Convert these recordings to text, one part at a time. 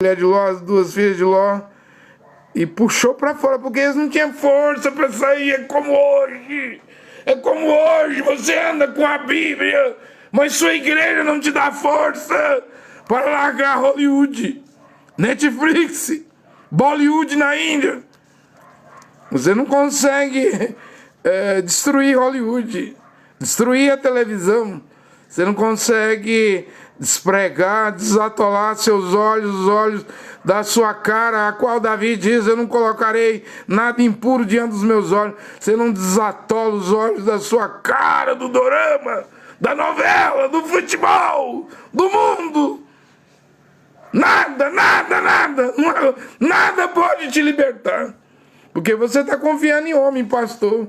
mulher de Ló, as duas filhas de Ló, e puxou para fora, porque eles não tinham força para sair. É como hoje. É como hoje, você anda com a Bíblia, mas sua igreja não te dá força para largar Hollywood, Netflix, Bollywood na Índia. Você não consegue destruir Hollywood, destruir a televisão. Você não consegue despregar, desatolar seus olhos, os olhos da sua cara, a qual Davi diz: eu não colocarei nada impuro diante dos meus olhos. Você não desatola os olhos da sua cara, do dorama, da novela, do futebol, do mundo. Nada, nada, nada, nada pode te libertar. Porque você está confiando em homem, pastor,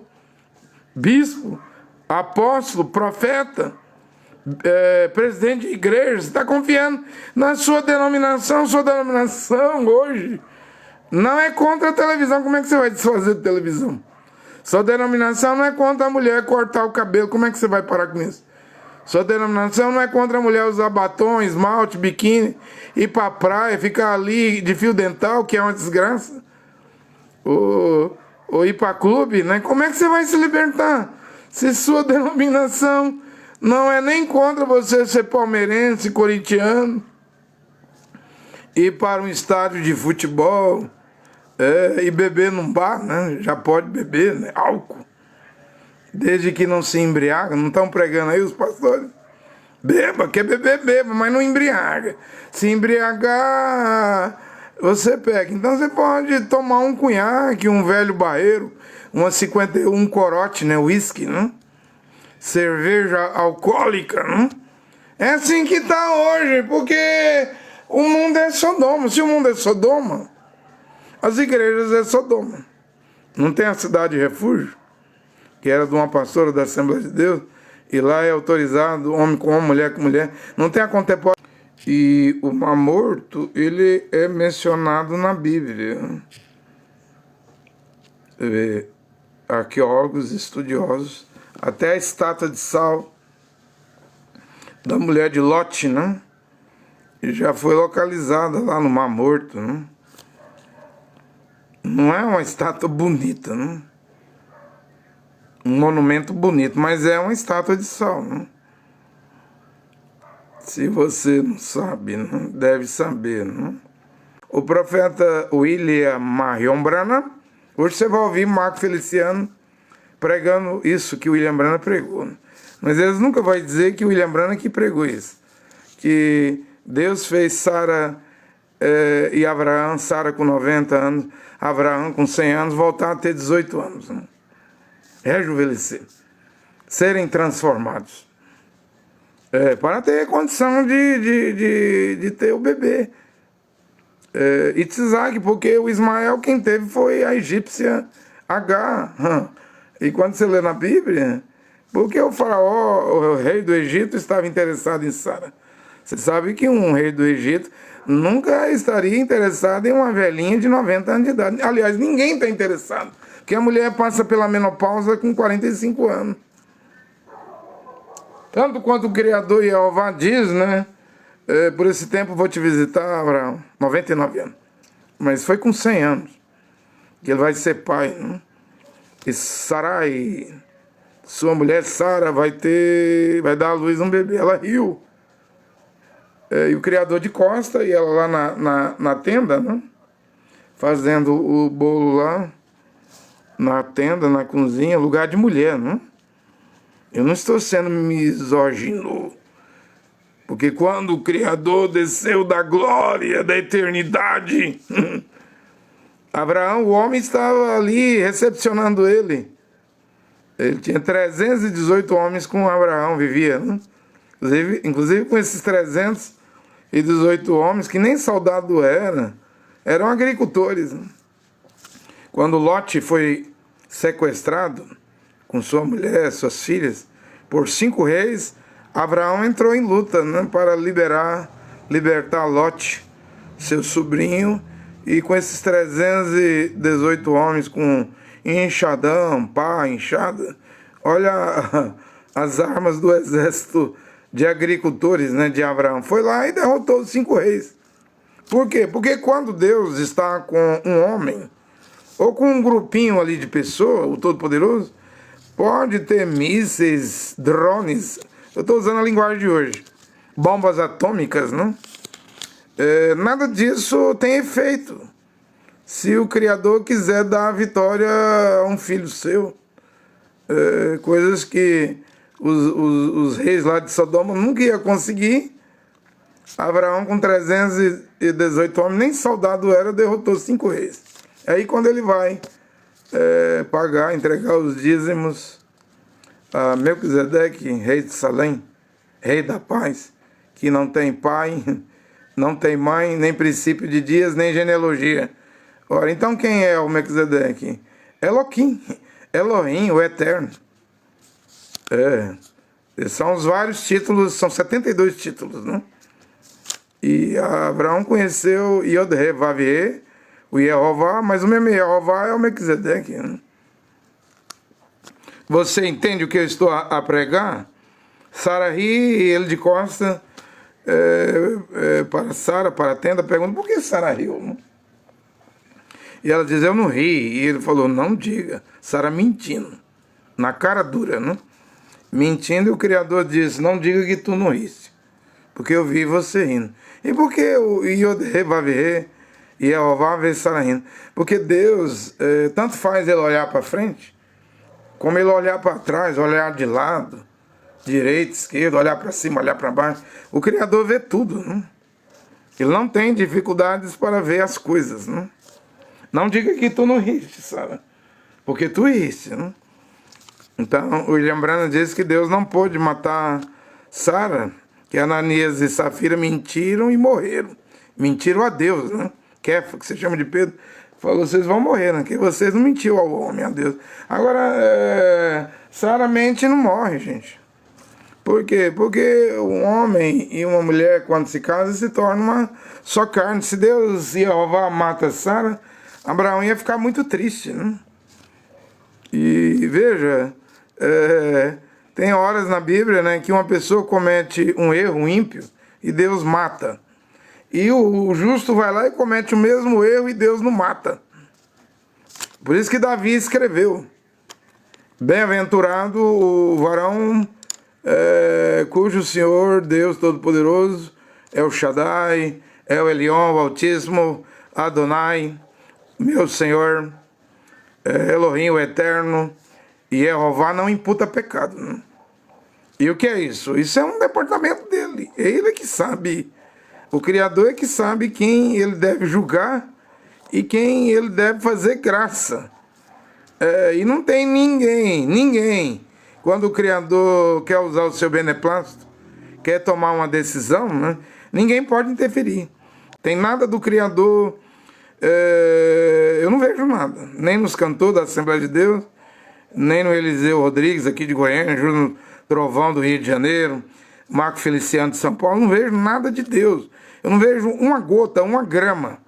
bispo, apóstolo, profeta, presidente de igreja. Você está confiando na sua denominação. Sua denominação hoje não é contra a televisão. Como é que você vai desfazer de televisão? Sua denominação não é contra a mulher cortar o cabelo. Como é que você vai parar com isso? Sua denominação não é contra a mulher usar batom, esmalte, biquíni, ir para a praia, ficar ali de fio dental, que é uma desgraça, ou ir para clube, né? Como é que você vai se libertar se sua denominação não é nem contra você ser palmeirense, corintiano, ir para um estádio de futebol e beber num bar, né? Já pode beber, né? Álcool. Desde que não se embriaga. Não estão pregando aí os pastores? Beba, quer beber, beba, mas não embriaga. Se embriagar, você pega. Então você pode tomar um cunhaque, um velho barreiro, uma 51 corote, né? Whisky, né? Cerveja alcoólica, né? É assim que está hoje, porque o mundo é Sodoma. Se o mundo é Sodoma, as igrejas é Sodoma. Não tem a cidade de refúgio, que era de uma pastora da Assembleia de Deus, e lá é autorizado homem com homem, mulher com mulher. Não tem a contemporânea. E o Mar Morto, ele é mencionado na Bíblia. Você vê, arqueólogos, estudiosos, até a estátua de sal da mulher de Lote, né? E já foi localizada lá no Mar Morto, né? Não é uma estátua bonita, né? Um monumento bonito, mas é uma estátua de sal, né? Se você não sabe, né? Deve saber, né? O profeta William Marion Branham, hoje você vai ouvir Marco Feliciano pregando isso que William Branham pregou, né? Mas eles nunca vão dizer que William Branham que pregou isso, que Deus fez Sara e Abraão, Sara com 90 anos, Abraão com 100 anos, voltar a ter 18 anos, né? Rejuvenescer, serem transformados, para ter condição de ter o bebê. Isaac, porque o Ismael quem teve foi a egípcia Agar. E quando você lê na Bíblia, porque o faraó, o rei do Egito, estava interessado em Sara. Você sabe que um rei do Egito nunca estaria interessado em uma velhinha de 90 anos de idade. Aliás, ninguém está interessado, porque a mulher passa pela menopausa com 45 anos. Tanto quanto o Criador Jeová diz, né? Por esse tempo vou te visitar, Abraão, 99 anos. Mas foi com 100 anos que ele vai ser pai, né? E Sarai, sua mulher Sara, vai dar à luz um bebê. Ela riu. E o Criador de costa, e ela lá na tenda, né? Fazendo o bolo lá, na tenda, na cozinha, lugar de mulher, né? Eu não estou sendo misógino, porque quando o Criador desceu da glória, da eternidade, Abraão, o homem, estava ali recepcionando ele. Ele tinha 318 homens com Abraão, vivia, né? Inclusive com esses 318 homens, que nem soldado eram agricultores, né? Quando Lote foi sequestrado, com sua mulher, suas filhas, por 5 reis, Abraão entrou em luta, né, para libertar Lote, seu sobrinho, e com esses 318 homens com enxadão, pá, enxada, olha as armas do exército de agricultores, né, de Abraão, foi lá e derrotou os 5 reis. Por quê? Porque quando Deus está com um homem, ou com um grupinho ali de pessoas, o Todo-Poderoso, pode ter mísseis, drones, eu estou usando a linguagem de hoje, bombas atômicas, não? Nada disso tem efeito. Se o Criador quiser dar a vitória a um filho seu, coisas que os reis lá de Sodoma nunca iam conseguir, Abraão com 318 homens, nem soldado era, derrotou 5 reis. Aí quando ele vai pagar, entregar os dízimos a Melquisedeque, rei de Salém, rei da paz, que não tem pai, não tem mãe, nem princípio de dias, nem genealogia. Ora, então quem é o Melquisedeque? Elohim, o Eterno. São os vários títulos, são 72 títulos, né? E Abraão conheceu Yod-He, Vav-He, o Yehová, mas o mesmo Yehová é o Melquisedeque, né? Você entende o que eu estou a pregar? Sara ri e ele de costa para Sara, para a tenda, pergunta, por que Sara riu? Né? E ela diz, eu não ri. E ele falou, não diga. Sara mentindo, na cara dura, né? Mentindo, e o Criador disse, não diga que tu não riste, porque eu vi você rindo. E por que o Yod-He, Vav-He, e Yehová vê Sara rindo? Porque Deus, tanto faz ele olhar para frente, como ele olhar para trás, olhar de lado, direita, esquerda, olhar para cima, olhar para baixo. O Criador vê tudo, né? Ele não tem dificuldades para ver as coisas, né? Não diga que tu não riste, Sara, porque tu riste, né? Então, o William Branham diz que Deus não pôde matar Sara, que Ananias e Safira mentiram e morreram. Mentiram a Deus, né? Kefa, que você chama de Pedro, falou, vocês vão morrer, né? Que vocês não mentiram ao homem, a Deus. Agora, Sara mente e não morre, gente. Por quê? Porque um homem e uma mulher, quando se casam, se tornam uma só carne. Se Deus ia roubar, mata Sara, Abraão ia ficar muito triste, né? E veja, tem horas na Bíblia, né, que uma pessoa comete um erro, um ímpio, e Deus mata. E o justo vai lá e comete o mesmo erro e Deus não mata. Por isso que Davi escreveu, bem-aventurado o varão cujo Senhor, Deus Todo-Poderoso, é o Shaddai, é o Elion, o Altíssimo, Adonai, meu Senhor, Elohim, o Eterno, e Jeová não imputa pecado. Né? E o que é isso? Isso é um departamento dele. É ele que sabe. O Criador é que sabe quem ele deve julgar e quem ele deve fazer graça. E não tem ninguém, quando o Criador quer usar o seu beneplácito, quer tomar uma decisão, né? Ninguém pode interferir. Tem nada do Criador, eu não vejo nada, nem nos cantores da Assembleia de Deus, nem no Eliseu Rodrigues aqui de Goiânia, Júnior Trovão do Rio de Janeiro, Marco Feliciano de São Paulo, não vejo nada de Deus. Eu não vejo uma gota, uma grama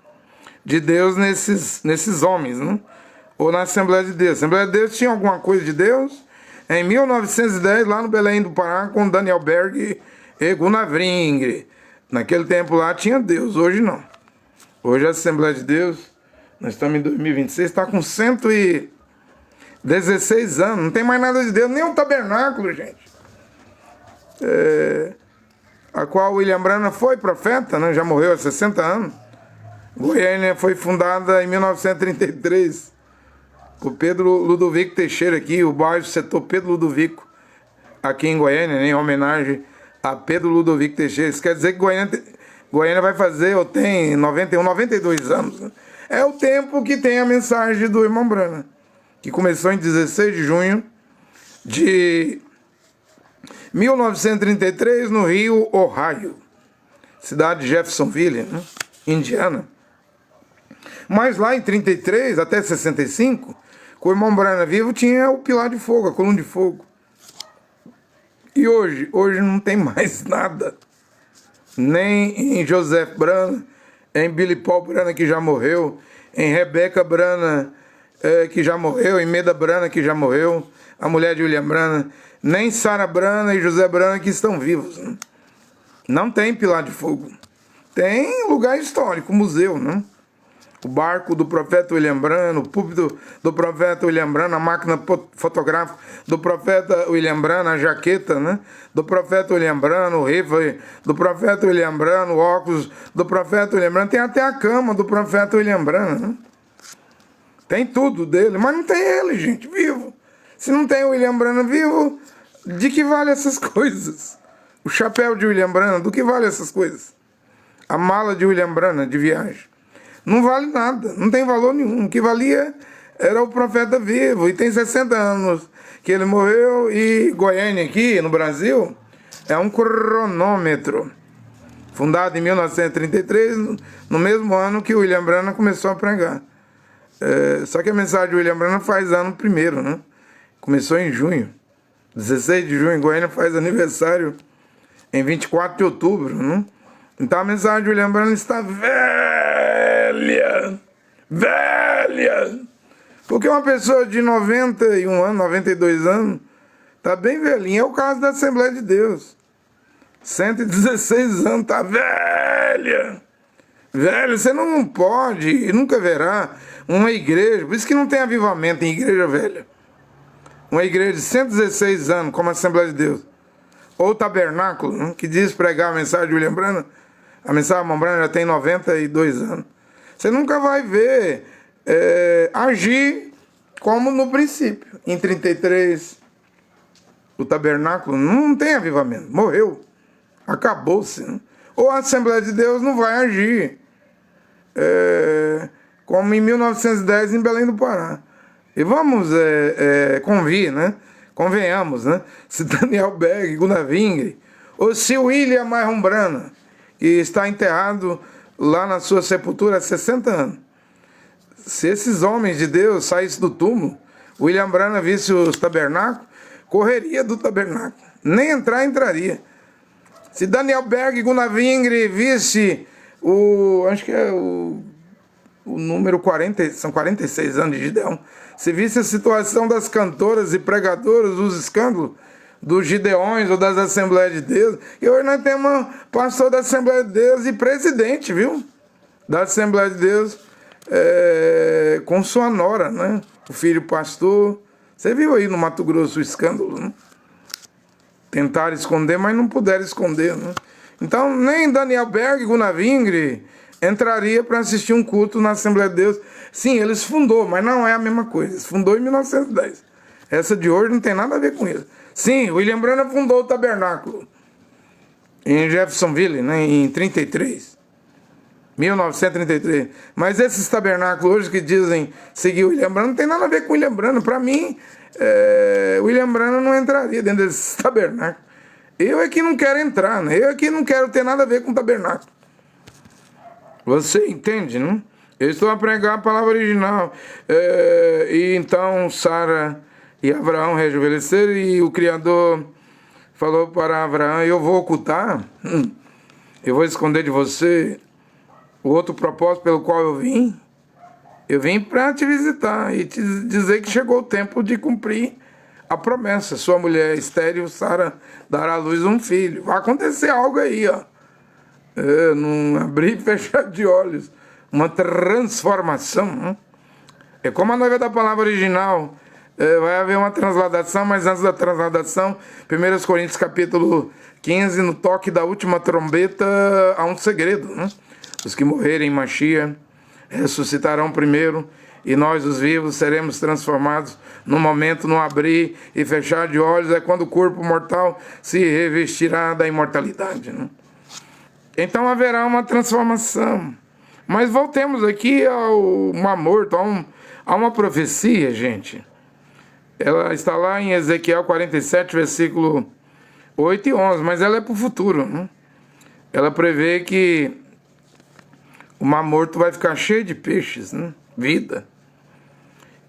de Deus nesses homens, né? Ou na Assembleia de Deus. A Assembleia de Deus tinha alguma coisa de Deus? Em 1910, lá no Belém do Pará, com Daniel Berg e Gunnar Vringre. Naquele tempo lá tinha Deus, hoje não. Hoje a Assembleia de Deus, nós estamos em 2026, está com 116 anos, não tem mais nada de Deus, nem um tabernáculo, gente. A qual William Branham foi profeta, né? Já morreu há 60 anos. Goiânia foi fundada em 1933 por Pedro Ludovico Teixeira, aqui, o bairro setor Pedro Ludovico, aqui em Goiânia, né? Em homenagem a Pedro Ludovico Teixeira. Isso quer dizer que Goiânia vai fazer, ou tem 92 anos. Né? É o tempo que tem a mensagem do irmão Branham, que começou em 16 de junho de 1933 no Rio, Ohio, cidade de Jeffersonville, né? Indiana. Mas lá em 33 até 65, com o irmão Branham vivo, tinha o pilar de fogo, a coluna de fogo. E hoje não tem mais nada. Nem em Joseph Branham, em Billy Paul Branham, que já morreu, em Rebecca Branham, que já morreu, em Meda Branham, que já morreu, a mulher de William Branham, nem Sarah Branham e José Branham que estão vivos. Né? Não tem pilar de fogo. Tem lugar histórico, museu, né? O barco do profeta William Branham, o púlpito do profeta William Branham, a máquina fotográfica do profeta William Branham, a jaqueta, né? Do profeta William Branham, o rifle do profeta William Branham, o óculos do profeta William Branham, tem até a cama do profeta William Branham, né? Tem tudo dele, mas não tem ele, gente, vivo. Se não tem o William Branham vivo, de que vale essas coisas? O chapéu de William Branham, do que vale essas coisas? A mala de William Branham, de viagem. Não vale nada, não tem valor nenhum. O que valia era o profeta vivo. E tem 60 anos que ele morreu. E Goiânia aqui, no Brasil, é um cronômetro. Fundado em 1933, no mesmo ano que o William Branham começou a pregar. Só que a mensagem de William Branham faz ano primeiro, né? Começou em junho. 16 de junho, Goiânia faz aniversário em 24 de outubro, né? Então a mensagem de William Branham está velha. Porque uma pessoa de 91 anos, 92 anos, está bem velhinha. É o caso da Assembleia de Deus. 116 anos, está velha. Velho, você não pode e nunca verá uma igreja, por isso que não tem avivamento em igreja velha. Uma igreja de 116 anos, como a Assembleia de Deus, ou o Tabernáculo, né, que diz pregar a mensagem de William Branham, a mensagem de William Branham já tem 92 anos. Você nunca vai ver agir como no princípio. Em 33, o Tabernáculo não tem avivamento, morreu, acabou-se. Né? Ou a Assembleia de Deus não vai agir como em 1910 em Belém do Pará. E vamos convir, né? Convenhamos, né? Se Daniel Berg, Gunnar Wingre, ou se William Myron Branham, que está enterrado lá na sua sepultura há 60 anos. Se esses homens de Deus saíssem do túmulo, William Branham visse os tabernáculos, correria do tabernáculo. Nem entrar, entraria. Se Daniel Berg e Gunnar Wingre visse acho que é o número 40, são 46 anos de Gideão, se visse a situação das cantoras e pregadoras, os escândalos dos Gideões ou das Assembleias de Deus, e hoje nós temos pastor da Assembleia de Deus e presidente, viu? Da Assembleia de Deus, com sua nora, né? O filho pastor. Você viu aí no Mato Grosso o escândalo, né? Tentaram esconder, mas não puderam esconder, né? Então, nem Daniel Berg e Gunnar Wingre entraria para assistir um culto na Assembleia de Deus. Sim, eles fundou, mas não é a mesma coisa. Eles fundou em 1910. Essa de hoje não tem nada a ver com isso. Sim, William Branham fundou o tabernáculo em Jeffersonville, né, em 1933. Mas esses tabernáculos hoje que dizem seguir William Branham não tem nada a ver com William Branham. Para mim, William Branham não entraria dentro desses tabernáculos. Eu é que não quero entrar, né? Eu é que não quero ter nada a ver com tabernáculo. Você entende, não? Eu estou a pregar a palavra original. E então Sara e Abraão rejuvenesceram e o Criador falou para Abraão: eu vou ocultar, eu vou esconder de você o outro propósito pelo qual eu vim. Eu vim para te visitar e te dizer que chegou o tempo de cumprir a promessa. Sua mulher estéril, Sara, dará à luz um filho. Vai acontecer algo aí, ó. Num abrir e fechar de olhos. Uma transformação. Né? É como a noiva da palavra original. Vai haver uma transladação, mas antes da transladação, 1 Coríntios capítulo 15, no toque da última trombeta, há um segredo. Né? Os que morrerem em Machia ressuscitarão primeiro, e nós, os vivos, seremos transformados no momento, no abrir e fechar de olhos, é quando o corpo mortal se revestirá da imortalidade. Né? Então haverá uma transformação. Mas voltemos aqui ao mar morto, a uma profecia, gente. Ela está lá em Ezequiel 47, versículo 8 e 11, mas ela é para o futuro. Né? Ela prevê que o mar morto vai ficar cheio de peixes, né? Vida.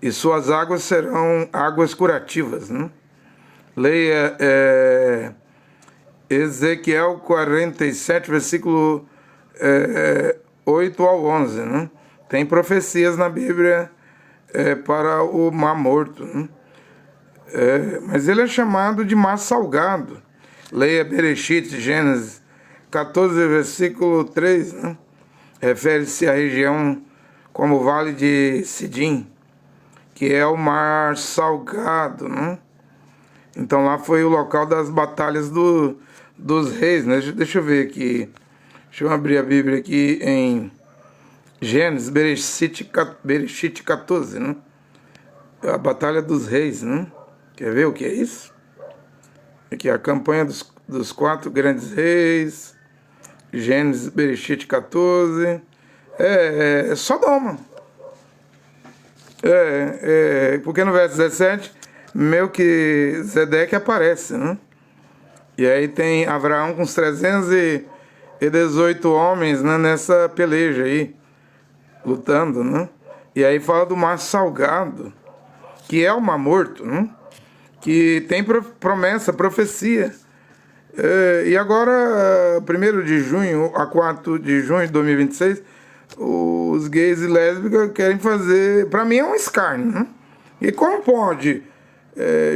E suas águas serão águas curativas. Né? Leia Ezequiel 47, versículo 8 ao 11. Né? Tem profecias na Bíblia para o mar morto. Né? Mas ele é chamado de mar salgado. Leia Bereshit, Gênesis 14, versículo 3, né? Refere-se à região como o Vale de Sidim, que é o mar salgado, né? Então lá foi o local das batalhas dos reis, né? Deixa eu ver aqui. Deixa eu abrir a Bíblia aqui em Gênesis, Bereshit 14, né? A batalha dos reis, né? Quer ver o que é isso? Aqui a campanha dos 4 grandes reis. Gênesis, Bereshit 14. É Sodoma. Porque no verso 17, Melquisedeque aparece, né? E aí tem Abraão com os 318 homens, né, nessa peleja aí, lutando, né? E aí fala do mar salgado, que é o mar morto, né? Que tem promessa, profecia. E agora, 1º de junho a 4 de junho de 2026, os gays e lésbicas querem fazer... Para mim é um escárnio, né? E como pode?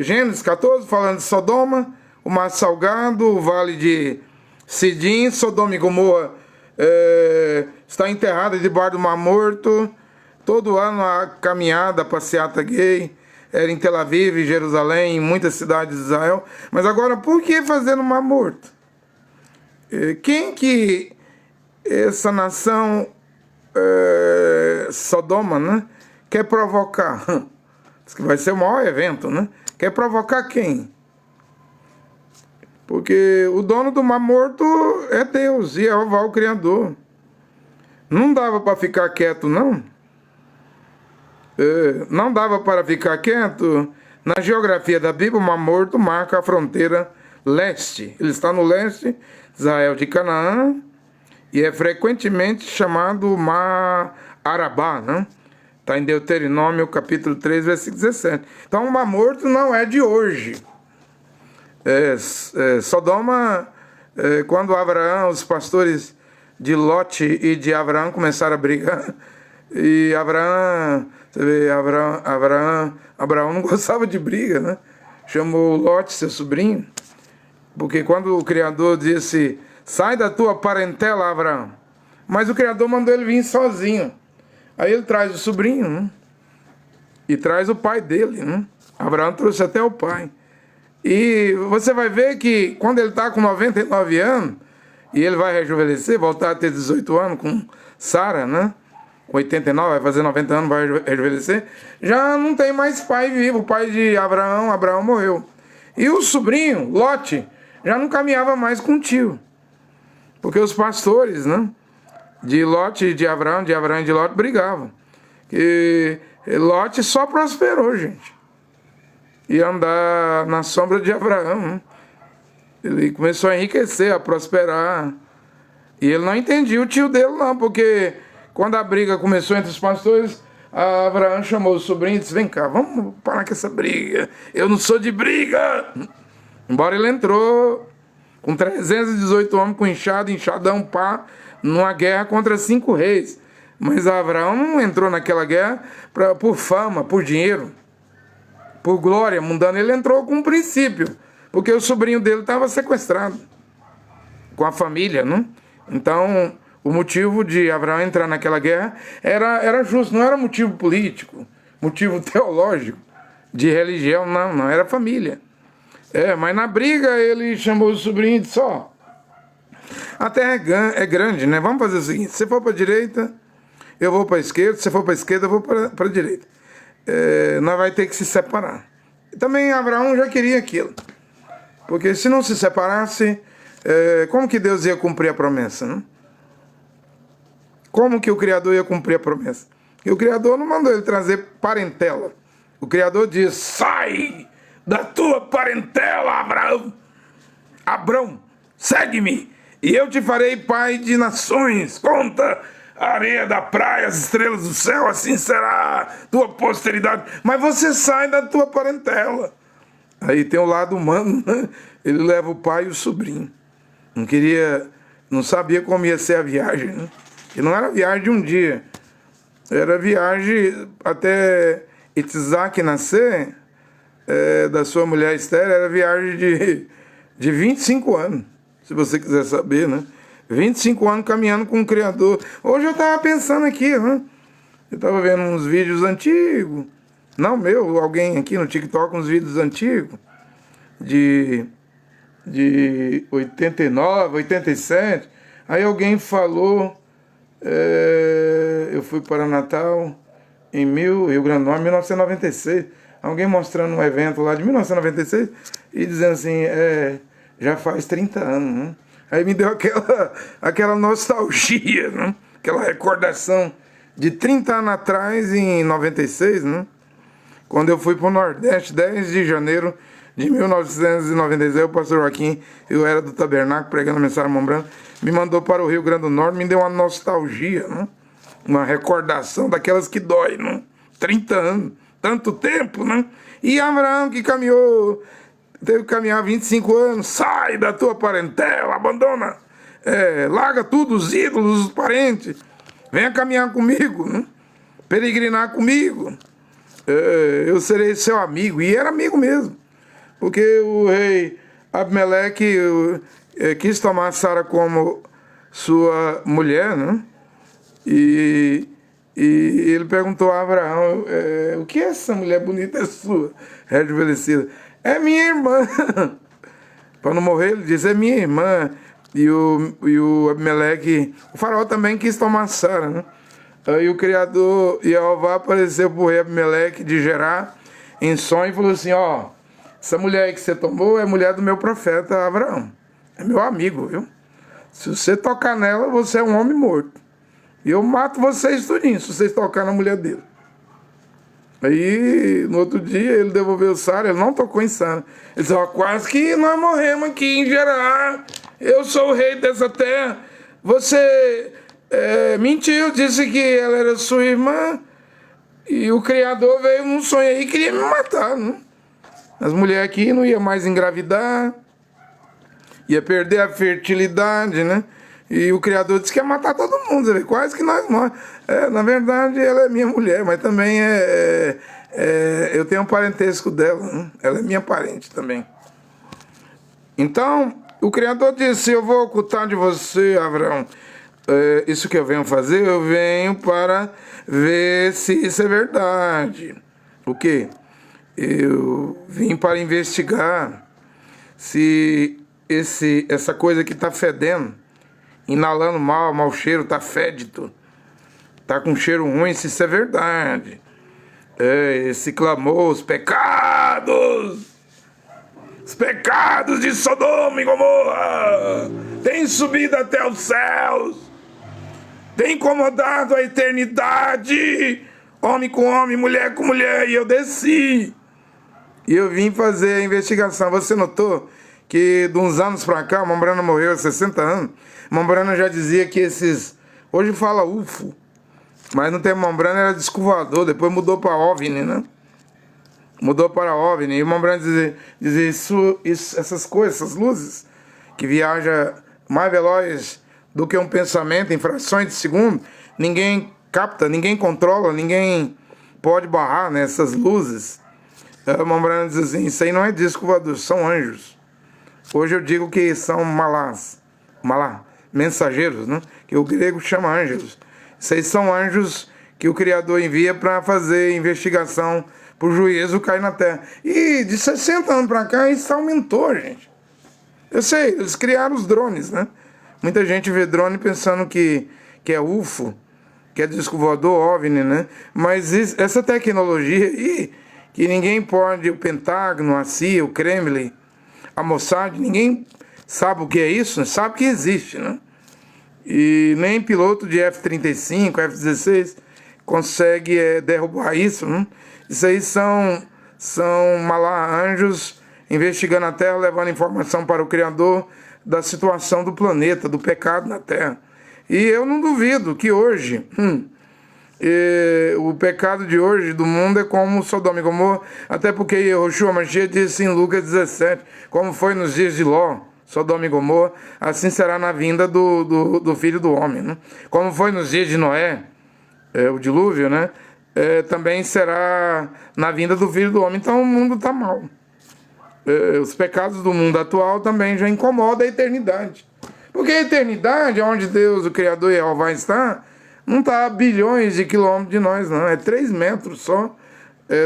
Gênesis 14 falando de Sodoma, o mar salgado, o vale de Sidim, Sodoma e Gomorra está enterrada debaixo do mar morto. Todo ano a caminhada, a passeata gay era em Tel Aviv, em Jerusalém, em muitas cidades de Israel. Mas agora, por que fazer no mar morto? Quem que essa nação Sodoma, né, quer provocar? Diz que vai ser o maior evento, né? Quer provocar quem? Porque o dono do mar morto é Deus, Jeová, o Criador. Não dava para ficar quieto, não. Não dava para ficar quieto. Na geografia da Bíblia, o mar morto marca a fronteira leste. Ele está no leste, Israel de Canaã, e é frequentemente chamado Mar Arabá, né? Está em Deuteronômio, capítulo 3, versículo 17. Então, o mar morto não é de hoje. Sodoma, quando Abraão, os pastores de Lote e de Abraão começaram a brigar, e Abraão, você vê, Abraão não gostava de briga, né? Chamou Lote, seu sobrinho, porque quando o Criador disse, sai da tua parentela, Abraão, mas o Criador mandou ele vir sozinho. Aí ele traz o sobrinho, né? E traz o pai dele, né? Abraão trouxe até o pai. E você vai ver que quando ele está com 99 anos, e ele vai rejuvenescer, voltar a ter 18 anos com Sara, né? Com 89, vai fazer 90 anos, vai rejuvenescer. Já não tem mais pai vivo, o pai de Abraão morreu. E o sobrinho, Lote, já não caminhava mais com o tio. Porque os pastores, né? De Lote e de Abraão e de Lote brigavam. E Lote só prosperou, gente. E andar na sombra de Abraão, né? Ele começou a enriquecer, a prosperar. E ele não entendia o tio dele, não, porque quando a briga começou entre os pastores, Abraão chamou o sobrinho e disse, vem cá, vamos parar com essa briga. Eu não sou de briga. Embora ele entrou com 318 homens, com enxadão, pá, numa guerra contra 5 reis. Mas Abraão não entrou naquela guerra por fama, por dinheiro, por glória mundana. Ele entrou com um princípio, porque o sobrinho dele estava sequestrado com a família, né? Então, o motivo de Abraão entrar naquela guerra era justo, não era motivo político, motivo teológico, de religião, não era família. Mas na briga ele chamou o sobrinho e disse, ó, a terra é grande, né? Vamos fazer o seguinte, se você for para a direita, eu vou para a esquerda, se você for para a esquerda, eu vou para a direita. Nós vamos ter que se separar. E também Abraão já queria aquilo. Porque se não se separasse, como que Deus ia cumprir a promessa, né? Como que o Criador ia cumprir a promessa? E o Criador não mandou ele trazer parentela. O Criador diz, sai da tua parentela, Abraão. Abrão, segue-me, e eu te farei pai de nações. Conta a areia da praia, as estrelas do céu, assim será tua posteridade. Mas você sai da tua parentela. Aí tem o lado humano, né? Ele leva o pai e o sobrinho. Não sabia como ia ser a viagem, né? E não era viagem de um dia. Era viagem até Isaac nascer, da sua mulher Esther, era viagem de 25 anos, se você quiser saber, né? 25 anos caminhando com o Criador. Hoje eu estava pensando aqui, né? Eu estava vendo uns vídeos antigos. Não meu, alguém aqui no TikTok, uns vídeos antigos. De 89, 87. Aí alguém falou... eu fui para Natal em Rio Grande do Norte, 1996. Alguém mostrando um evento lá de 1996 e dizendo assim, já faz 30 anos, né? Aí me deu aquela nostalgia, né? Aquela recordação de 30 anos atrás, em 96, né? Quando eu fui para o Nordeste, 10 de janeiro de 1996, o pastor Joaquim, eu era do Tabernáculo, pregando a mensagem Mão Branca, me mandou para o Rio Grande do Norte, me deu uma nostalgia, né? Uma recordação daquelas que dói, né? 30 anos, tanto tempo, né? E Abraão, que caminhou, teve que caminhar 25 anos, sai da tua parentela, abandona, larga tudo, os ídolos, os parentes, venha caminhar comigo, né? Peregrinar comigo, eu serei seu amigo. E era amigo mesmo, porque o rei Abimeleque quis tomar Sara como sua mulher, né? E ele perguntou a Abraão, o que essa mulher bonita é sua, rejuvenescida? É minha irmã. Para não morrer, ele disse, é minha irmã. E o Abimeleque, o faraó também quis tomar Sara, né? Aí o Criador, Jeová, apareceu para o rei Abimeleque de Gerar em sonho e falou assim, essa mulher aí que você tomou é mulher do meu profeta Abraão. É meu amigo, viu? Se você tocar nela, você é um homem morto. E eu mato vocês tudinho, se vocês tocarem na mulher dele. Aí, no outro dia, ele devolveu Sara, ele não tocou em Sara. Ele disse, quase que nós morremos aqui em Gerar. Eu sou o rei dessa terra. Você mentiu, disse que ela era sua irmã. E o Criador veio num sonho aí e queria me matar, né? As mulheres aqui não iam mais engravidar, ia perder a fertilidade, né? E o Criador disse que ia matar todo mundo, quase que nós morremos. Na verdade, ela é minha mulher, mas também eu tenho um parentesco dela, né? Ela é minha parente também. Então, o Criador disse, eu vou ocultar de você, Abraão, isso que eu venho fazer, eu venho para ver se isso é verdade. O quê? Eu vim para investigar se essa coisa que está fedendo, inalando mau cheiro, está fédito, está com cheiro ruim, se isso é verdade. Esse clamor, os pecados de Sodoma e Gomorra têm subido até os céus, têm incomodado a eternidade, homem com homem, mulher com mulher, e eu desci. E eu vim fazer a investigação. Você notou que de uns anos pra cá, Mombrana morreu há 60 anos. Mombrana já dizia que hoje fala UFO, mas no tempo Mombrana era disco voador, depois mudou para OVNI, né? Mudou para OVNI. E Mombrana dizia essas coisas, essas luzes, que viajam mais veloz do que um pensamento, em frações de segundo, ninguém capta, ninguém controla, ninguém pode barrar nessas luzes. Mombrana diz assim, isso aí não é disco voador, são anjos. Hoje eu digo que são mensageiros, né? Que o grego chama anjos. Isso aí são anjos que o Criador envia para fazer investigação, para o juízo cair na terra. E de 60 anos para cá isso aumentou, gente. Eu sei, eles criaram os drones, né? Muita gente vê drone pensando que é UFO, que é disco voador, OVNI, né? Mas essa tecnologia aí, que ninguém pode, o Pentágono, a CIA, o Kremlin, a Mossad, ninguém sabe o que é isso, sabe que existe, né? E nem piloto de F-35, F-16 consegue derrubar isso, né? Isso aí são anjos investigando a Terra, levando informação para o Criador da situação do planeta, do pecado na Terra. E eu não duvido que hoje... o pecado de hoje do mundo é como Sodoma e Gomorra, até porque Yehoshua Mashiach disse em Lucas 17, como foi nos dias de Ló, Sodoma e Gomorra, assim será na vinda do Filho do Homem, né? Como foi nos dias de Noé, o dilúvio, né? Também será na vinda do Filho do Homem. Então o mundo está mal. Os pecados do mundo atual também já incomodam a eternidade. Porque a eternidade, onde Deus, o Criador e vai estar, não está a bilhões de quilômetros de nós, não. É 3 metros só.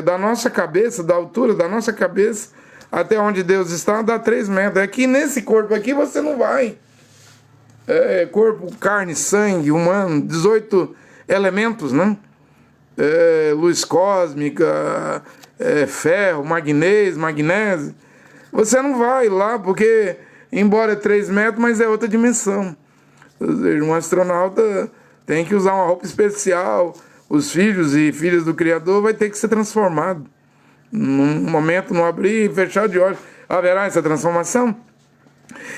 Da nossa cabeça, da altura da nossa cabeça, até onde Deus está, dá 3 metros. É que nesse corpo aqui você não vai. Corpo, carne, sangue, humano, 18 elementos, né? Luz cósmica, ferro, magnésio. Você não vai lá, porque, embora é 3 metros, mas é outra dimensão. Ou seja, um astronauta tem que usar uma roupa especial. Os filhos e filhas do Criador vai ter que ser transformado. Num momento, no abrir e fechar de olhos, haverá essa transformação?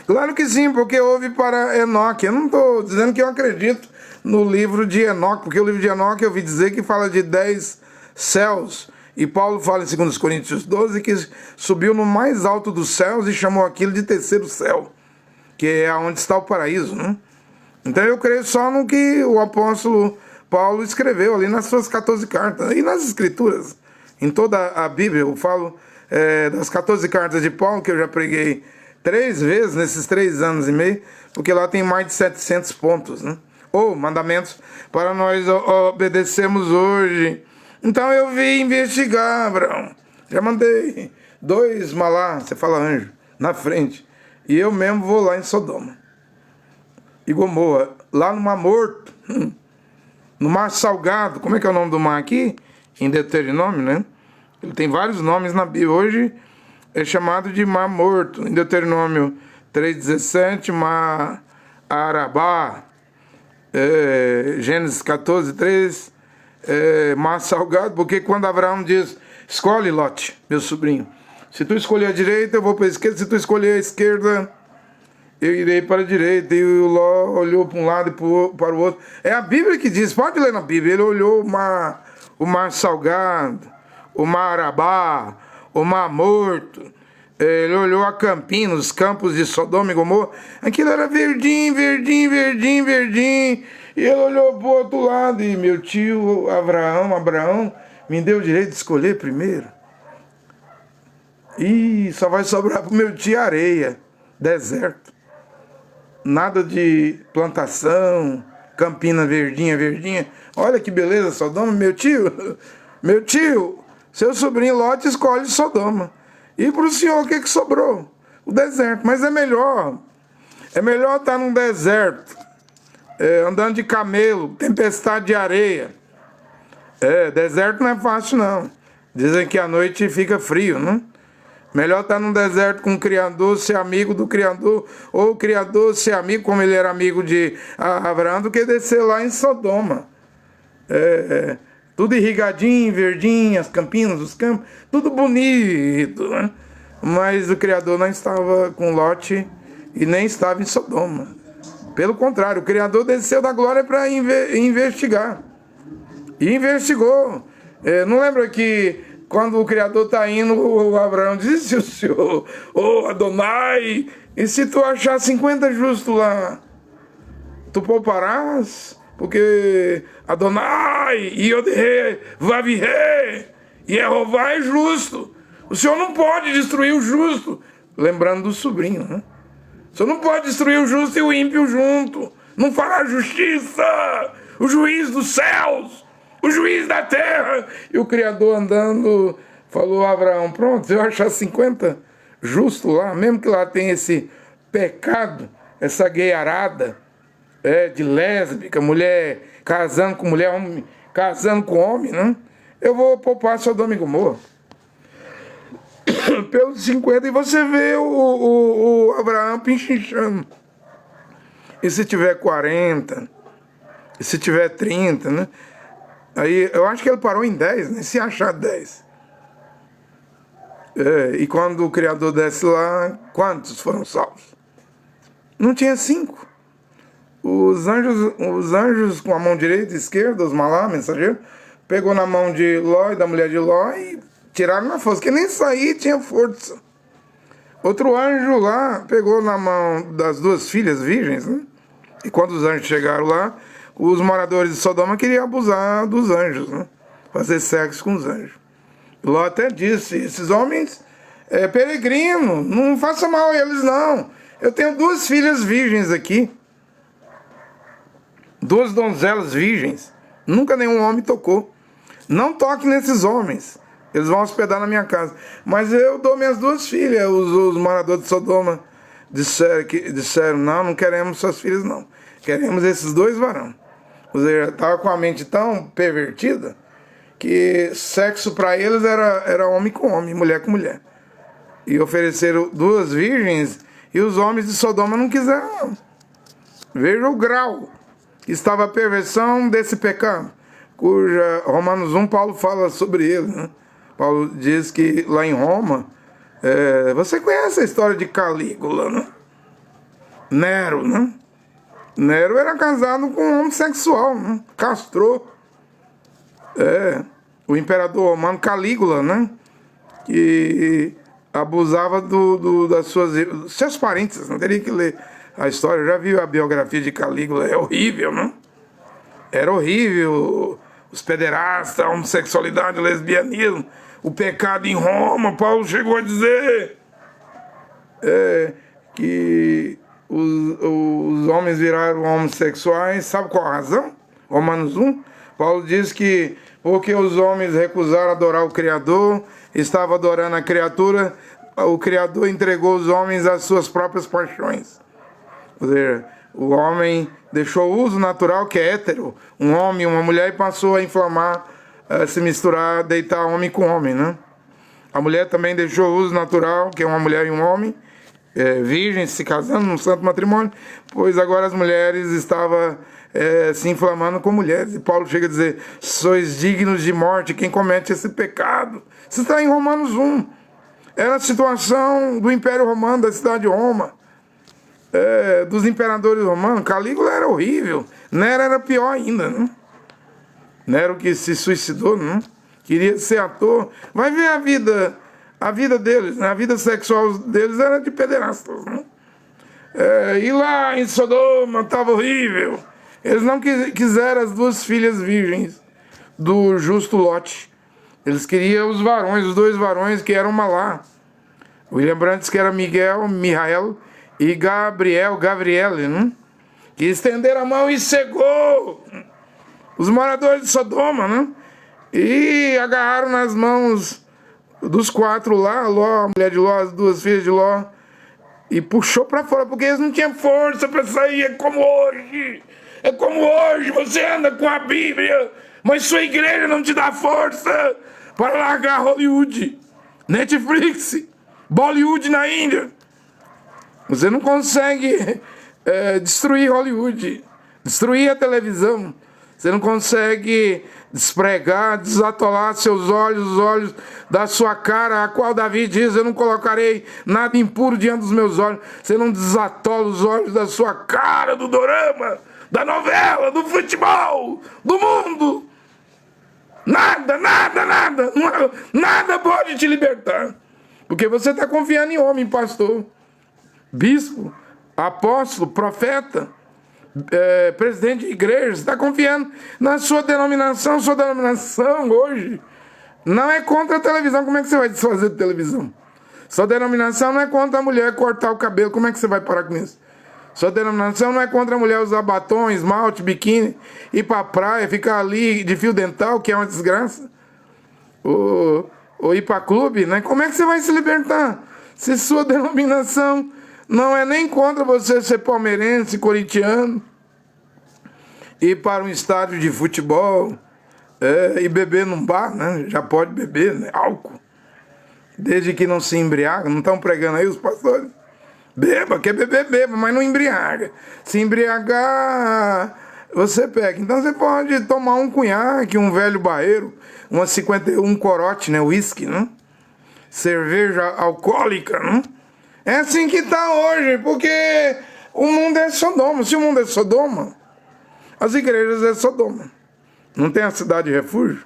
Claro que sim, porque houve para Enoque. Eu não estou dizendo que eu acredito no livro de Enoque, porque o livro de Enoque eu ouvi dizer que fala de 10 céus. E Paulo fala em 2 Coríntios 12 que subiu no mais alto dos céus e chamou aquilo de terceiro céu, que é onde está o paraíso, né? Então eu creio só no que o apóstolo Paulo escreveu ali nas suas 14 cartas. E nas escrituras, em toda a Bíblia, eu falo das 14 cartas de Paulo, que eu já preguei 3 vezes nesses 3 anos e meio, porque lá tem mais de 700 pontos, né? Ou mandamentos para nós obedecermos hoje. Então eu vim investigar, Abraão. Já mandei 2 malá, você fala anjo, na frente. E eu mesmo vou lá em Sodoma e Gomorra, lá no Mar Morto, no Mar Salgado. Como é que é o nome do mar aqui? Em Deuteronômio, né? Ele tem vários nomes na Bíblia. Hoje é chamado de Mar Morto. Em Deuteronômio 3,17, Mar Arabá. Gênesis 14:3, Mar Salgado. Porque quando Abraão diz: escolhe, Lote, meu sobrinho, se tu escolher a direita, eu vou para a esquerda. Se tu escolher a esquerda, eu irei para a direita. E o Ló olhou para um lado e para o outro. É a Bíblia que diz, pode ler na Bíblia. Ele olhou o mar Salgado, o Mar Arabá, o Mar Morto. Ele olhou a Campinas, os campos de Sodoma e Gomorra. Aquilo era verdinho. E ele olhou para o outro lado. E meu tio Abraão, me deu o direito de escolher primeiro. E só vai sobrar para o meu tio areia, deserto. Nada de plantação, Campina verdinha. Olha que beleza, Sodoma. Meu tio, seu sobrinho Lote escolhe Sodoma. E para o senhor, o que sobrou? O deserto. Mas é melhor estar num deserto, andando de camelo, tempestade de areia. Deserto não é fácil, não. Dizem que à noite fica frio, né? Melhor estar num deserto com o Criador, ser amigo do Criador, ou o Criador ser amigo, como ele era amigo de Abraão, do que descer lá em Sodoma. Tudo irrigadinho, verdinho, as campinas, os campos, tudo bonito, né? Mas o Criador não estava com Lote e nem estava em Sodoma. Pelo contrário, o Criador desceu da glória para investigar. E investigou. Não lembra que quando o Criador está indo, o Abraão disse: o Senhor, Adonai, e se tu achar 50 justos lá, tu pouparás? Porque Adonai, Yodhe, Vavihe, Yehová é justo. O Senhor não pode destruir o justo. Lembrando do sobrinho, né? O Senhor não pode destruir o justo e o ímpio junto. Não fará justiça. O juiz dos céus, o juiz da terra. E o Criador andando, falou a Abraão: pronto, se eu achar 50 justos lá, mesmo que lá tenha esse pecado, essa gayarada, de lésbica, mulher casando com mulher, homem casando com homem, né? Eu vou poupar Sodoma e Gomorra. Pelos 50, e você vê o Abraão pinchinchando. E se tiver 40, e se tiver 30, né? Aí eu acho que ele parou em 10, né? Se achar 10. E quando o Criador desce lá, quantos foram salvos? Não tinha 5. Os anjos com a mão direita e esquerda, os malá, mensageiros, pegou na mão de Ló e da mulher de Ló e tiraram na força, que nem sair tinha força. Outro anjo lá pegou na mão das 2 filhas virgens, né? E quando os anjos chegaram lá, os moradores de Sodoma queriam abusar dos anjos, né? Fazer sexo com os anjos. Ló até disse: esses homens peregrinos, não faça mal a eles não. Eu tenho 2 filhas virgens aqui. 2 donzelas virgens. Nunca nenhum homem tocou. Não toque nesses homens. Eles vão hospedar na minha casa. Mas eu dou minhas 2 filhas. Os moradores de Sodoma disseram, não queremos suas filhas, não. Queremos esses 2 varões. Ou seja, estava com a mente tão pervertida que sexo para eles era homem com homem, mulher com mulher. E ofereceram 2 virgens e os homens de Sodoma não quiseram, não. Veja o grau que estava a perversão desse pecado, cuja Romanos 1, Paulo fala sobre ele, né? Paulo diz que lá em Roma, você conhece a história de Calígula, né? Nero, né? Nero era casado com um homossexual, né? Castrou. O imperador romano Calígula, né? Que abusava das seus parentes. Não teria que ler a história. Eu já vi a biografia de Calígula. É horrível, né? Era horrível. Os pederastas, a homossexualidade, o lesbianismo, o pecado em Roma. Paulo chegou a dizer que os homens viraram homossexuais. Sabe qual a razão? Romanos 1. Paulo diz que porque os homens recusaram adorar o Criador, estavam adorando a criatura, o Criador entregou os homens às suas próprias paixões. Ou seja, o homem deixou o uso natural, que é hétero, um homem e uma mulher, e passou a inflamar, a se misturar, deitar homem com homem, né? A mulher também deixou o uso natural, que é uma mulher e um homem, virgens se casando num santo matrimônio, pois agora as mulheres estavam se inflamando com mulheres. E Paulo chega a dizer, sois dignos de morte quem comete esse pecado. Isso está em Romanos 1. Era a situação do Império Romano, da cidade de Roma, dos imperadores romanos. Calígula era horrível, Nero era pior ainda, né? Nero que se suicidou, né? Queria ser ator. Vai ver a vida deles, né? A vida sexual deles era de pederastas, né? E lá em Sodoma estava horrível. Eles não quiseram as 2 filhas virgens do justo Lote. Eles queriam os varões, os 2 varões que eram Malá. William Brandt diz que era Mihael e Gabriele, né? Que estenderam a mão e cegou os moradores de Sodoma, né? E agarraram nas mãos dos 4 lá, Ló, a mulher de Ló, as 2 filhas de Ló, e puxou para fora, porque eles não tinham força para sair. É como hoje, você anda com a Bíblia, mas sua igreja não te dá força para largar Hollywood, Netflix, Bollywood na Índia. Você não consegue destruir Hollywood, destruir a televisão. Você não consegue despregar, desatolar seus olhos, os olhos da sua cara, a qual Davi diz, eu não colocarei nada impuro diante dos meus olhos. Você não desatola os olhos da sua cara, do dorama, da novela, do futebol, do mundo. Nada pode te libertar. Porque você está confiando em homem, pastor, bispo, apóstolo, profeta, presidente de igreja. Você está confiando na sua denominação. Sua denominação hoje não é contra a televisão. Como é que você vai desfazer de televisão? Sua denominação não é contra a mulher cortar o cabelo. Como é que você vai parar com isso? Sua denominação não é contra a mulher usar batom, esmalte, biquíni, ir para a praia, ficar ali de fio dental, que é uma desgraça. Ou ir para clube, né? Como é que você vai se libertar? Se sua denominação não é nem contra você ser palmeirense, corintiano, ir para um estádio de futebol e beber num bar, né? Já pode beber, né? Álcool. Desde que não se embriaga. Não estão pregando aí os pastores? Beba, quer beber, beba, mas não embriaga. Se embriagar, você pega. Então você pode tomar um cunhaque, um velho barreiro, uma 51 corote, né? Whisky, né? Cerveja alcoólica, né? É assim que está hoje, porque o mundo é Sodoma. Se o mundo é Sodoma, as igrejas é Sodoma. Não tem a cidade de refúgio,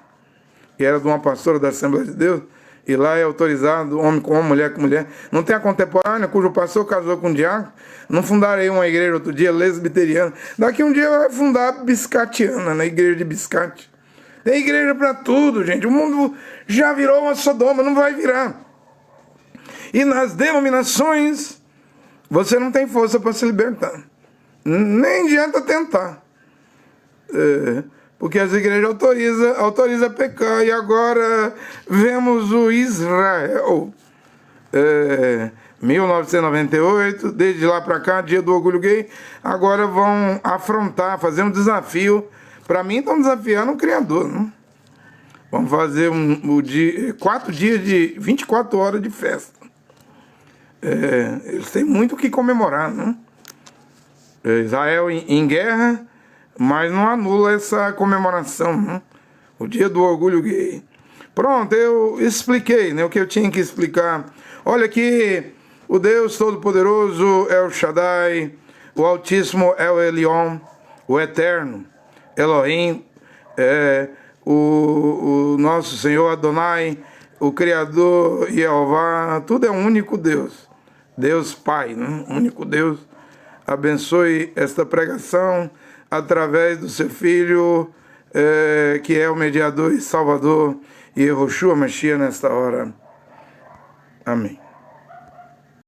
que era de uma pastora da Assembleia de Deus, e lá é autorizado homem com homem, mulher com mulher. Não tem a contemporânea, cujo pastor casou com um diácono. Não fundarei uma igreja outro dia, lesbiteriana. Daqui um dia vai fundar biscatiana, na igreja de biscate. Tem igreja para tudo, gente. O mundo já virou uma Sodoma, não vai virar. E nas denominações, você não tem força para se libertar. Nem adianta tentar. Porque as igrejas autorizam a pecar. E agora vemos o Israel. 1998, desde lá para cá, dia do orgulho gay, agora vão afrontar, fazer um desafio. Para mim estão desafiando o Criador, né? Vamos fazer 4 dias de 24 horas de festa. Eles têm muito o que comemorar, né? Israel em guerra, mas não anula essa comemoração, né? O dia do orgulho gay. Pronto, eu expliquei, né, o que eu tinha que explicar. Olha aqui, o Deus Todo-Poderoso é o Shaddai, o Altíssimo é o Elion, o Eterno, Elohim, o nosso Senhor Adonai, o Criador Jeová, tudo é um único Deus. Deus Pai, né? Único Deus. Abençoe esta pregação através do seu Filho, que é o mediador e salvador, Yehoshua Mashiach nesta hora. Amém.